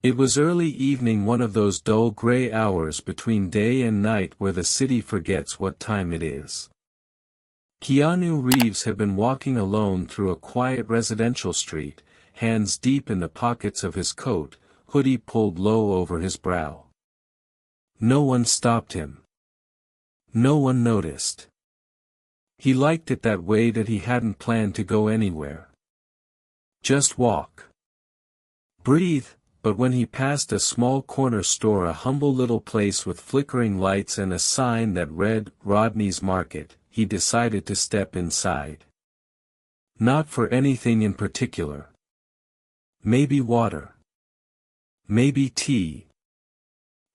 It was early evening, one of those dull gray hours between day and night where the city forgets what time it is. Keanu Reeves had been walking alone through a quiet residential street, hands deep in the pockets of his coat, hoodie pulled low over his brow. No one stopped him. No one noticed. He liked it that way, that he hadn't planned to go anywhere. Just walk. Breathe. But when he passed a small corner store, a humble little place with flickering lights and a sign that read, Rodney's Market, he decided to step inside. Not for anything in particular. Maybe water. Maybe tea.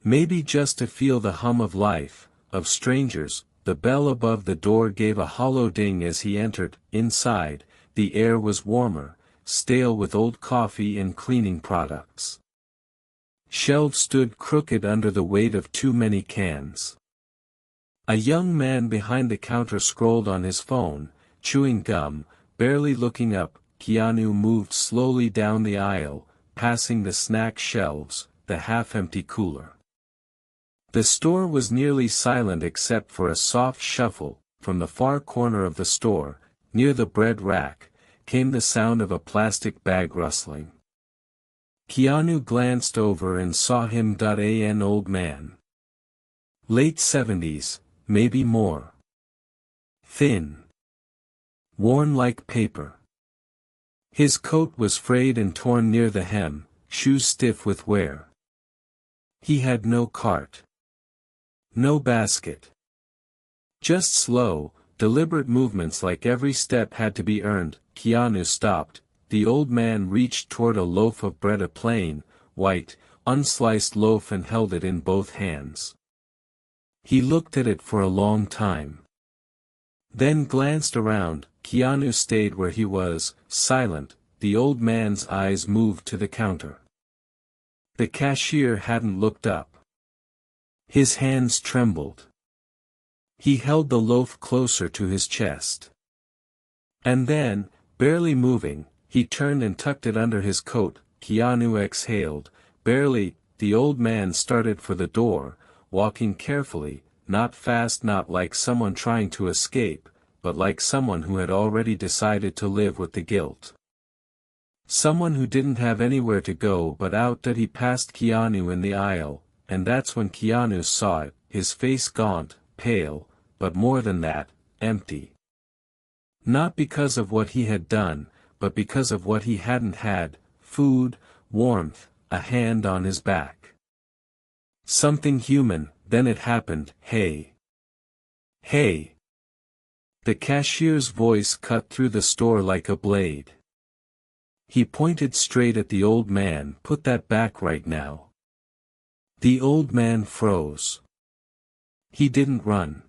Maybe just to feel the hum of life, of strangers. The bell above the door gave a hollow ding as he entered. Inside, the air was warmer, stale with old coffee and cleaning products. Shelves stood crooked under the weight of too many cans. A young man behind the counter scrolled on his phone, chewing gum, barely looking up. Keanu moved slowly down the aisle, passing the snack shelves, the half-empty cooler. The store was nearly silent except for a soft shuffle. From the far corner of the store, near the bread rack, came the sound of a plastic bag rustling. Keanu glanced over and saw him. An old man. Late 70s, maybe more. Thin. Worn like paper. His coat was frayed and torn near the hem, shoes stiff with wear. He had no cart. No basket. Just slow, deliberate movements, like every step had to be earned. Keanu stopped. The old man reached toward a loaf of bread, a plain, white, unsliced loaf, and held it in both hands. He looked at it for a long time. Then glanced around. Keanu stayed where he was, silent. The old man's eyes moved to the counter. The cashier hadn't looked up. His hands trembled. He held the loaf closer to his chest. And then, barely moving, he turned and tucked it under his coat. Keanu exhaled. Barely. The old man started for the door, walking carefully, not fast, not like someone trying to escape, but like someone who had already decided to live with the guilt. Someone who didn't have anywhere to go but out. That he passed Keanu in the aisle, and that's when Keanu saw it, his face gaunt, pale, but more than that, empty. Not because of what he had done, but because of what he hadn't had: food, warmth, a hand on his back. Something human. Then it happened. Hey. Hey. The cashier's voice cut through the store like a blade. He pointed straight at the old man. Put that back right now. The old man froze. He didn't run.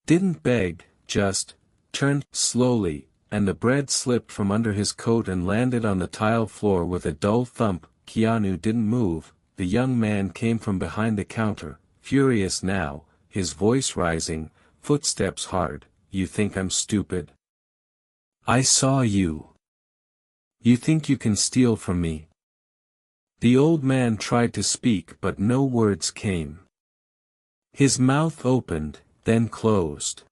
Didn't beg, just turned slowly, and the bread slipped from under his coat and landed on the tile floor with a dull thump. Keanu didn't move. The young man came from behind the counter, furious now, his voice rising, footsteps hard. You think I'm stupid? I saw you. You think you can steal from me? The old man tried to speak but no words came. His mouth opened, then closed.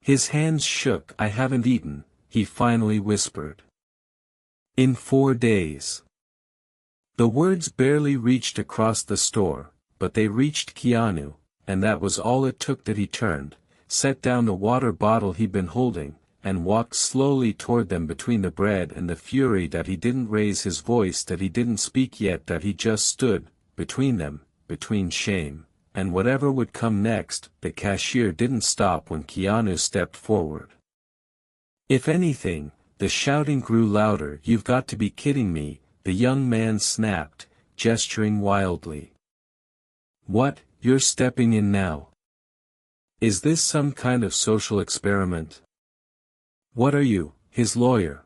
His hands shook. I haven't eaten, he finally whispered. In 4 days. The words barely reached across the store, but they reached Keanu, and that was all it took. That he turned, set down the water bottle he'd been holding, and walked slowly toward them. Between the bread and the fury, that he didn't raise his voice, that he didn't speak yet, that he just stood, between them, between shame, and whatever would come next. The cashier didn't stop when Keanu stepped forward. If anything, the shouting grew louder. You've got to be kidding me, the young man snapped, gesturing wildly. What, you're stepping in now? Is this some kind of social experiment? What are you, his lawyer?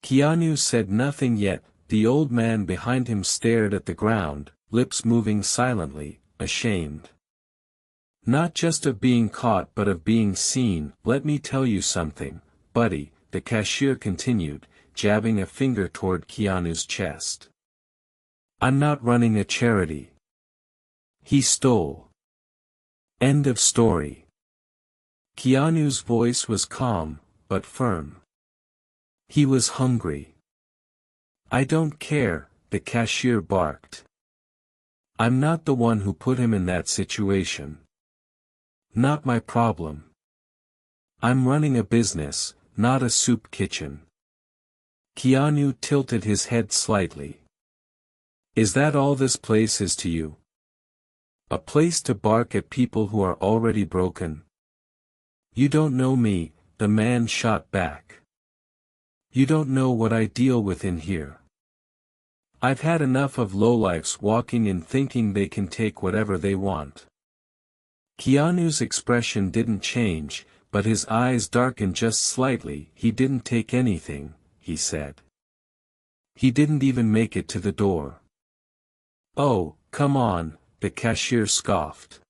Keanu said nothing yet. The old man behind him stared at the ground, lips moving silently, ashamed. Not just of being caught but of being seen. Let me tell you something, buddy, the cashier continued, jabbing a finger toward Keanu's chest. I'm not running a charity. He stole. End of story. Keanu's voice was calm, but firm. He was hungry. I don't care, the cashier barked. I'm not the one who put him in that situation. Not my problem. I'm running a business, not a soup kitchen. Keanu tilted his head slightly. Is that all this place is to you? A place to bark at people who are already broken? You don't know me, the man shot back. You don't know what I deal with in here. I've had enough of lowlifes walking in thinking they can take whatever they want. Keanu's expression didn't change, but his eyes darkened just slightly. He didn't take anything, he said. He didn't even make it to the door. Oh, come on, the cashier scoffed.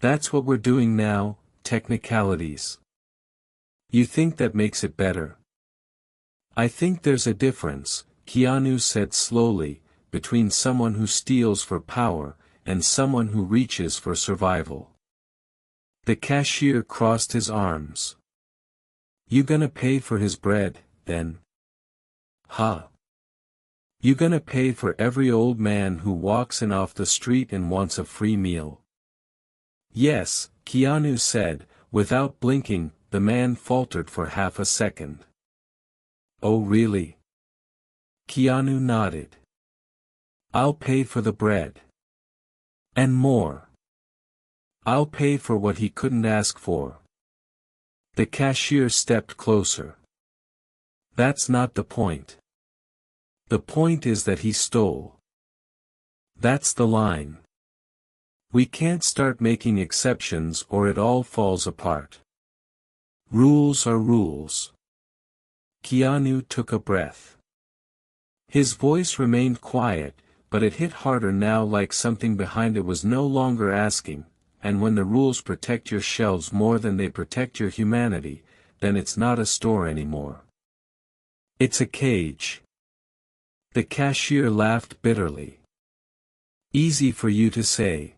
That's what we're doing now, technicalities. You think that makes it better? I think there's a difference, Keanu said slowly, between someone who steals for power, and someone who reaches for survival. The cashier crossed his arms. You gonna pay for his bread, then? Huh? You gonna pay for every old man who walks in off the street and wants a free meal? Yes, Keanu said, without blinking. The man faltered for half a second. Oh really? Keanu nodded. I'll pay for the bread. And more. I'll pay for what he couldn't ask for. The cashier stepped closer. That's not the point. The point is that he stole. That's the line. We can't start making exceptions or it all falls apart. Rules are rules. Keanu took a breath. His voice remained quiet, but it hit harder now, like something behind it was no longer asking, and when the rules protect your shelves more than they protect your humanity, then it's not a store anymore. It's a cage. The cashier laughed bitterly. Easy for you to say.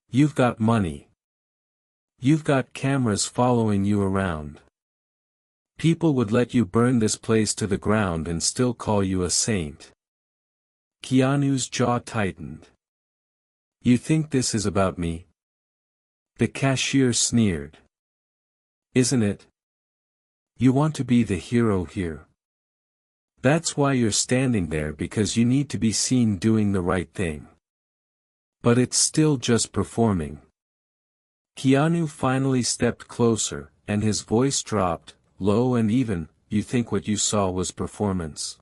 You've got money. You've got cameras following you around. People would let you burn this place to the ground and still call you a saint. Keanu's jaw tightened. You think this is about me? The cashier sneered. Isn't it? You want to be the hero here. That's why you're standing there, because you need to be seen doing the right thing. But it's still just performing. Keanu finally stepped closer, and his voice dropped, low and even. You think what you saw was performance?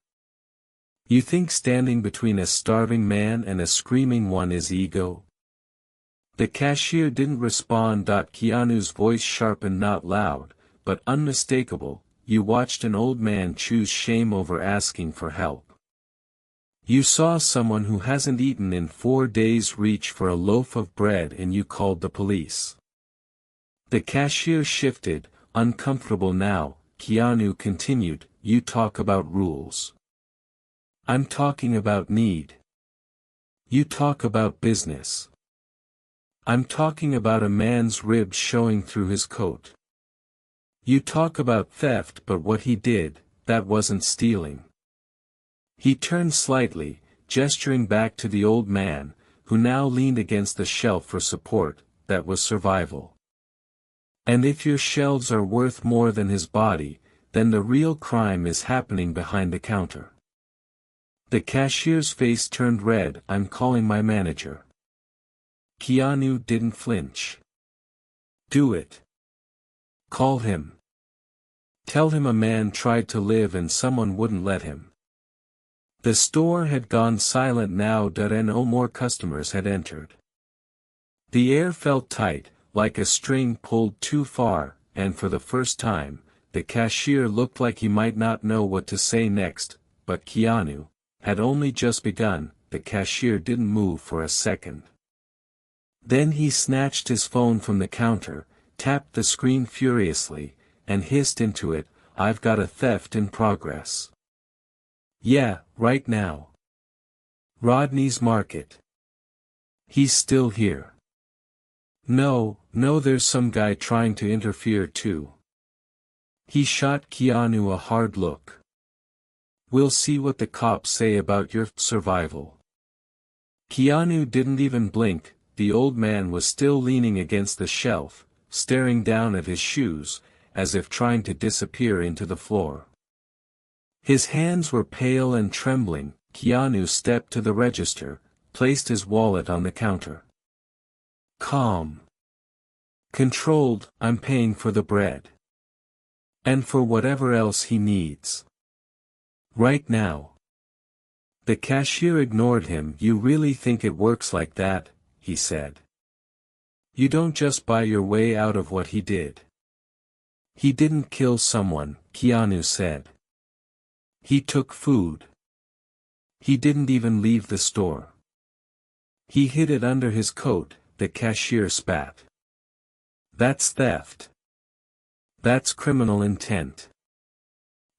You think standing between a starving man and a screaming one is ego? The cashier didn't respond. Keanu's voice sharpened, not loud, but unmistakable. You watched an old man choose shame over asking for help. You saw someone who hasn't eaten in 4 days reach for a loaf of bread and you called the police. The cashier shifted, uncomfortable now. Keanu continued, you talk about rules. I'm talking about need. You talk about business. I'm talking about a man's ribs showing through his coat. You talk about theft, but what he did, that wasn't stealing. He turned slightly, gesturing back to the old man, who now leaned against the shelf for support. That was survival. And if your shelves are worth more than his body, then the real crime is happening behind the counter. The cashier's face turned red. I'm calling my manager. Keanu didn't flinch. Do it. Call him. Tell him a man tried to live and someone wouldn't let him. The store had gone silent now. No more customers had entered. The air felt tight, like a string pulled too far, and for the first time, the cashier looked like he might not know what to say next, but Keanu had only just begun. The cashier didn't move for a second. Then he snatched his phone from the counter, tapped the screen furiously, and hissed into it, I've got a theft in progress. Yeah, right now. Rodney's Market. He's still here. No, there's some guy trying to interfere too. He shot Keanu a hard look. We'll see what the cops say about your survival. Keanu didn't even blink. The old man was still leaning against the shelf, staring down at his shoes, as if trying to disappear into the floor. His hands were pale and trembling. Keanu stepped to the register, placed his wallet on the counter. Calm. Controlled, I'm paying for the bread. And for whatever else he needs. Right now. The cashier ignored him. You really think it works like that? He said. You don't just buy your way out of what he did. He didn't kill someone, Keanu said. He took food. He didn't even leave the store. He hid it under his coat, the cashier spat. That's theft. That's criminal intent.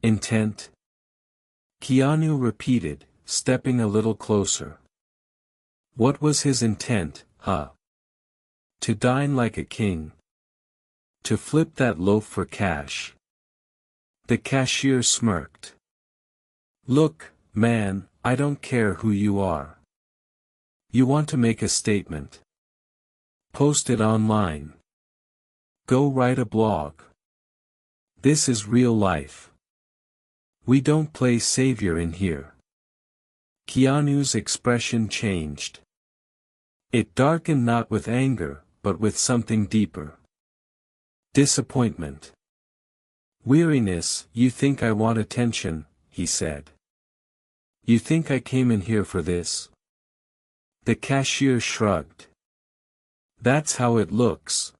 Intent? Keanu repeated, stepping a little closer. What was his intent, huh? To dine like a king. To flip that loaf for cash. The cashier smirked. Look, man, I don't care who you are. You want to make a statement. Post it online. Go write a blog. This is real life. We don't play savior in here. Keanu's expression changed. It darkened not with anger, but with something deeper. Disappointment. Weariness. You think I want attention, he said. You think I came in here for this? The cashier shrugged. That's how it looks.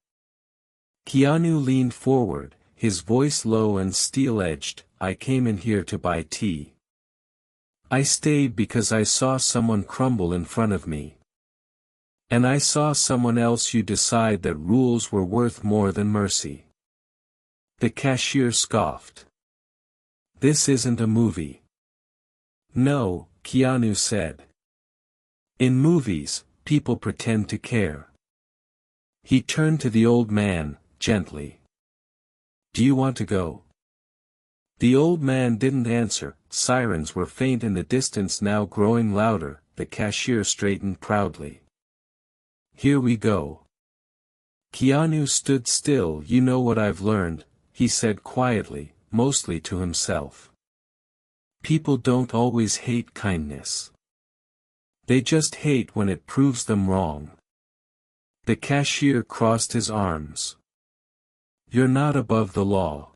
Keanu leaned forward, his voice low and steel-edged. I came in here to buy tea. I stayed because I saw someone crumble in front of me. And I saw someone else you decide that rules were worth more than mercy. The cashier scoffed. This isn't a movie. No, Keanu said. In movies, people pretend to care. He turned to the old man, gently. Do you want to go? The old man didn't answer. Sirens were faint in the distance, now growing louder. The cashier straightened proudly. Here we go. Keanu stood still. You know what I've learned, he said quietly, mostly to himself. People don't always hate kindness. They just hate when it proves them wrong. The cashier crossed his arms. You're not above the law.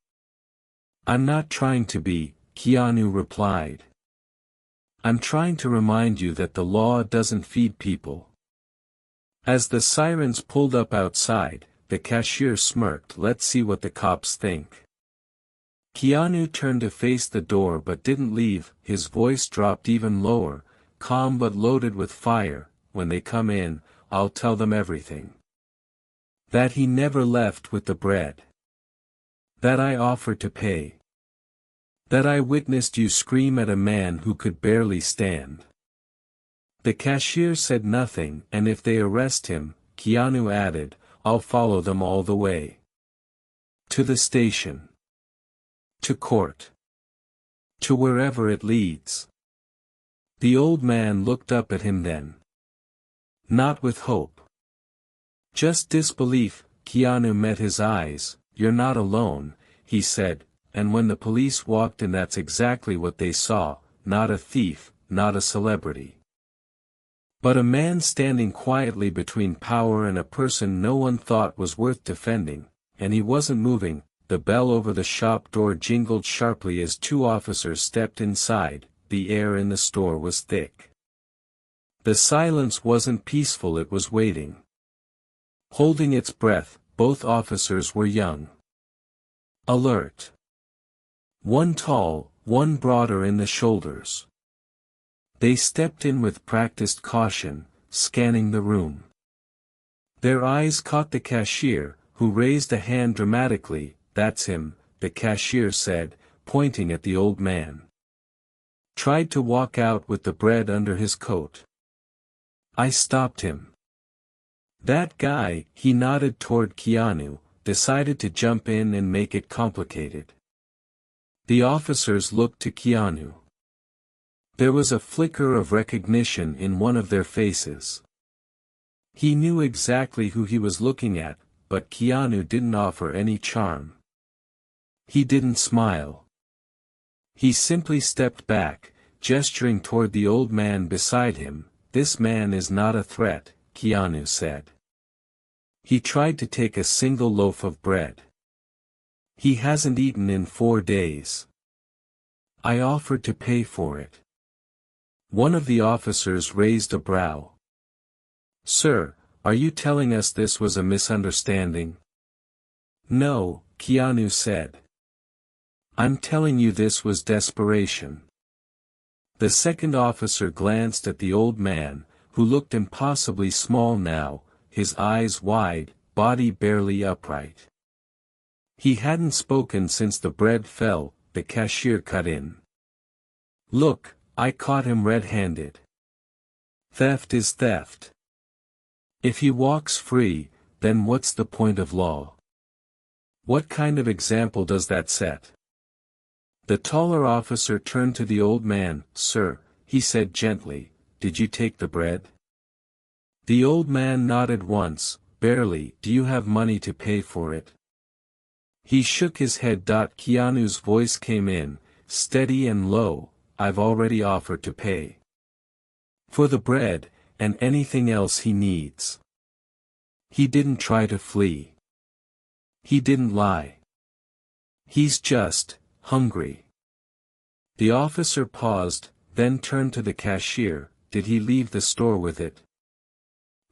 I'm not trying to be, Keanu replied. I'm trying to remind you that the law doesn't feed people. As the sirens pulled up outside, the cashier smirked. Let's see what the cops think. Keanu turned to face the door but didn't leave. His voice dropped even lower, calm but loaded with fire. When they come in, I'll tell them everything. That he never left with the bread. That I offered to pay. That I witnessed you scream at a man who could barely stand. The cashier said nothing, and if they arrest him, Keanu added, I'll follow them all the way. To the station. To court. To wherever it leads. The old man looked up at him then. Not with hope. Just disbelief. Keanu met his eyes. You're not alone, he said, and when the police walked in, that's exactly what they saw. Not a thief, not a celebrity. But a man standing quietly between power and a person no one thought was worth defending, and he wasn't moving. The bell over the shop door jingled sharply as two officers stepped inside. The air in the store was thick. The silence wasn't peaceful, it was waiting. Holding its breath, both officers were young. Alert. One tall, one broader in the shoulders. They stepped in with practiced caution, scanning the room. Their eyes caught the cashier, who raised a hand dramatically. That's him, the cashier said, pointing at the old man. Tried to walk out with the bread under his coat. I stopped him. That guy, he nodded toward Keanu, decided to jump in and make it complicated. The officers looked to Keanu. There was a flicker of recognition in one of their faces. He knew exactly who he was looking at, but Keanu didn't offer any charm. He didn't smile. He simply stepped back, gesturing toward the old man beside him. "This man is not a threat," Keanu said. "He tried to take a single loaf of bread. He hasn't eaten in 4 days. I offered to pay for it." One of the officers raised a brow. "Sir, are you telling us this was a misunderstanding?" "No," Keanu said. "I'm telling you this was desperation." The second officer glanced at the old man, who looked impossibly small now, his eyes wide, body barely upright. He hadn't spoken since the bread fell. The cashier cut in. "Look, I caught him red-handed. Theft is theft. If he walks free, then what's the point of law? What kind of example does that set?" The taller officer turned to the old man. "Sir," he said gently, "did you take the bread?" The old man nodded once, barely. "Do you have money to pay for it?" He shook his head. Keanu's voice came in, steady and low. "I've already offered to pay. For the bread, and anything else he needs." He didn't try to flee. He didn't lie. He's just hungry. The officer paused, then turned to the cashier. "Did he leave the store with it?"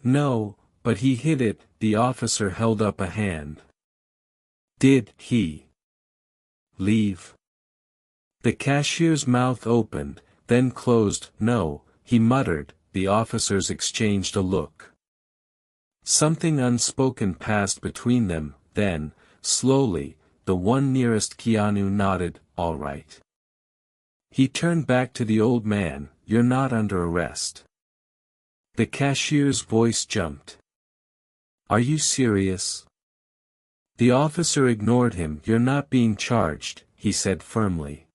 "No, but he hid it." The officer held up a hand. "Did he leave?" The cashier's mouth opened, then closed. "No," he muttered. The officers exchanged a look. Something unspoken passed between them. Then, slowly, the one nearest Keanu nodded. "All right." He turned back to the old man. "You're not under arrest." The cashier's voice jumped. "Are you serious?" The officer ignored him. "You're not being charged," he said firmly.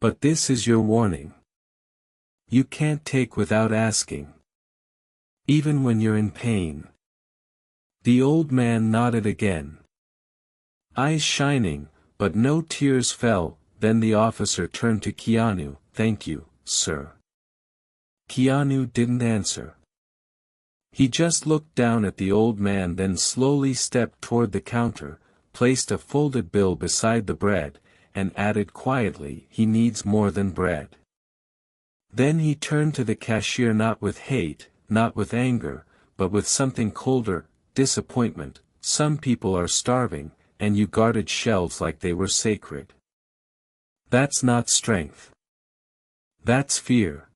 "But this is your warning. You can't take without asking. Even when you're in pain." The old man nodded again. Eyes shining, but no tears fell. Then the officer turned to Keanu. "Thank you, sir." Keanu didn't answer. He just looked down at the old man, then slowly stepped toward the counter, placed a folded bill beside the bread, and added quietly, "He needs more than bread." Then he turned to the cashier, not with hate, not with anger, but with something colder, disappointment. "Some people are starving, and you guarded shelves like they were sacred. That's not strength. That's fear."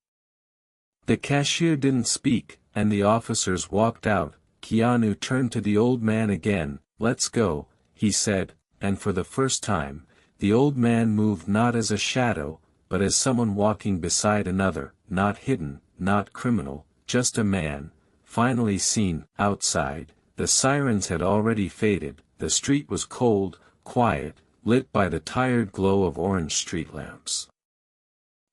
The cashier didn't speak, and the officers walked out. Keanu turned to the old man again. "Let's go," he said, and for the first time, the old man moved not as a shadow, but as someone walking beside another, not hidden, not criminal, just a man, finally seen. Outside, the sirens had already faded. The street was cold, quiet, lit by the tired glow of orange street lamps.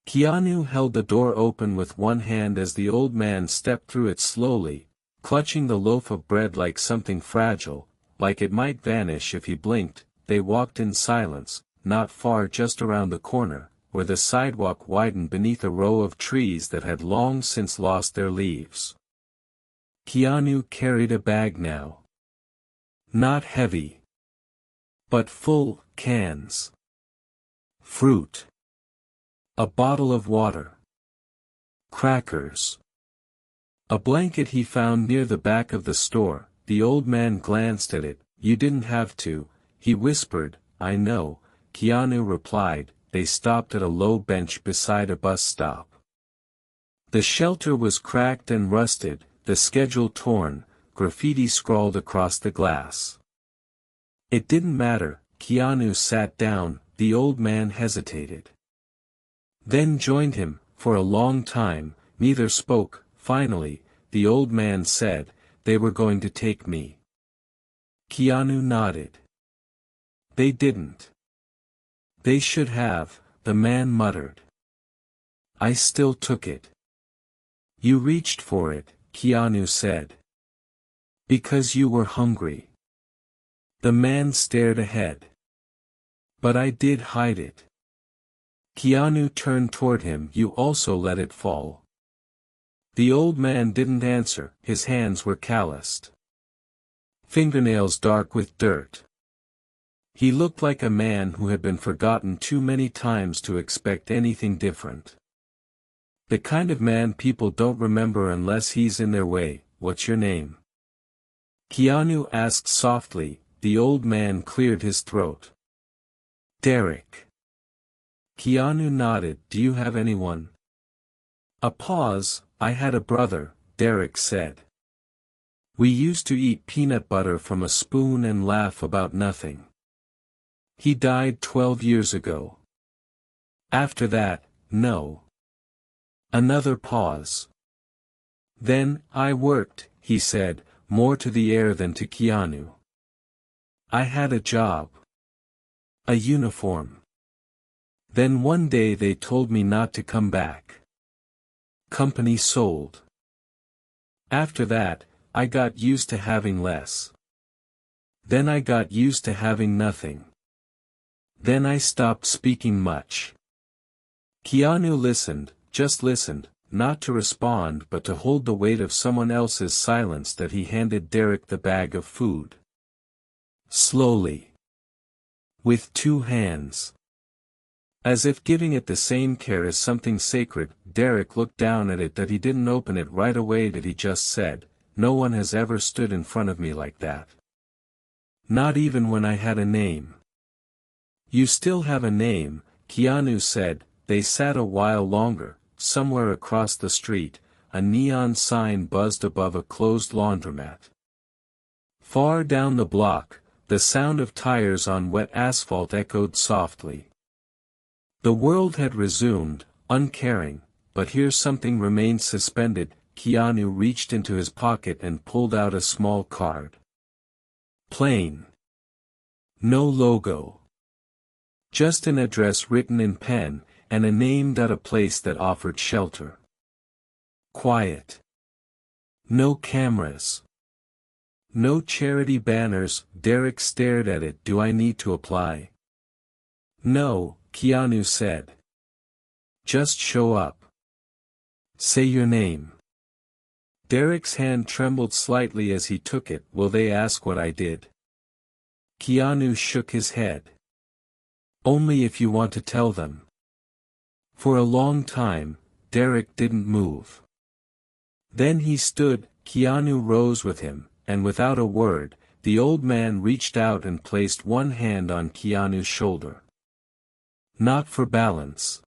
Keanu held the door open with one hand as the old man stepped through it slowly, clutching the loaf of bread like something fragile, like it might vanish if he blinked. They walked in silence, not far, just around the corner, where the sidewalk widened beneath a row of trees that had long since lost their leaves. Keanu carried a bag now. Not heavy, but full. Cans, fruit, a bottle of water, crackers, a blanket he found near the back of the store. The old man glanced at it. "You didn't have to," he whispered. "I know," Keanu replied. They stopped at a low bench beside a bus stop. The shelter was cracked and rusted, the schedule torn, graffiti scrawled across the glass. It didn't matter. Keanu sat down. The old man hesitated. then joined him. For a long time, neither spoke. Finally, the old man said, "They were going to take me." Keanu nodded. "They didn't." "They should have," the man muttered. "I still took it." "You reached for it," Keanu said. "Because you were hungry." The man stared ahead. "But I did hide it." Keanu turned toward him. "You also let it fall." The old man didn't answer. His hands were calloused, fingernails dark with dirt. He looked like a man who had been forgotten too many times to expect anything different. The kind of man people don't remember unless he's in their way. "What's your name?" Keanu asked softly. The old man cleared his throat. "Derek." Keanu nodded. "Do you have anyone?" A pause. "I had a brother," Derek said. "We used to eat peanut butter from a spoon and laugh about nothing. He died 12 years ago. After that, no." Another pause. "Then, I worked," he said, more to the air than to Keanu. "I had a job. A uniform. Then one day they told me not to come back. Company sold. After that, I got used to having less. Then I got used to having nothing. Then I stopped speaking much." Keanu listened, just listened, not to respond but to hold the weight of someone else's silence that he handed Derek the bag of food. Slowly. With 2 hands. As if giving it the same care as something sacred, Derek looked down at it. That he didn't open it right away. That he just said, "No one has ever stood in front of me like that. Not even when I had a name." "You still have a name," Keanu said. They sat a while longer. Somewhere across the street, a neon sign buzzed above a closed laundromat. Far down the block, the sound of tires on wet asphalt echoed softly. The world had resumed, uncaring, but here something remained suspended. Keanu reached into his pocket and pulled out a small card. Plain. No logo. Just an address written in pen, and a name. A place that offered shelter. Quiet. No cameras. No charity banners. Derek stared at it. "Do I need to apply?" "No," Keanu said. "Just show up. Say your name." Derek's hand trembled slightly as he took it. "Will they ask what I did?" Keanu shook his head. "Only if you want to tell them." For a long time, Derek didn't move. Then he stood. Keanu rose with him, and without a word, the old man reached out and placed one hand on Keanu's shoulder. Not for balance.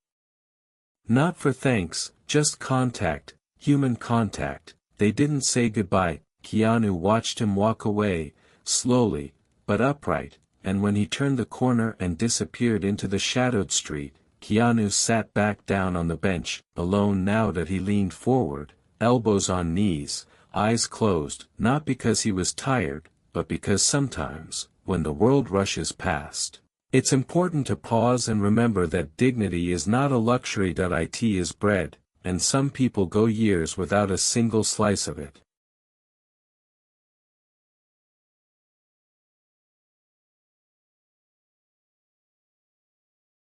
Not for thanks, just contact, human contact. They didn't say goodbye. Keanu watched him walk away, slowly, but upright, and when he turned the corner and disappeared into the shadowed street, Keanu sat back down on the bench, alone now. That he leaned forward, elbows on knees, eyes closed, not because he was tired, but because sometimes, when the world rushes past, it's important to pause and remember that dignity is not a luxury. It is bread, and some people go years without a single slice of it.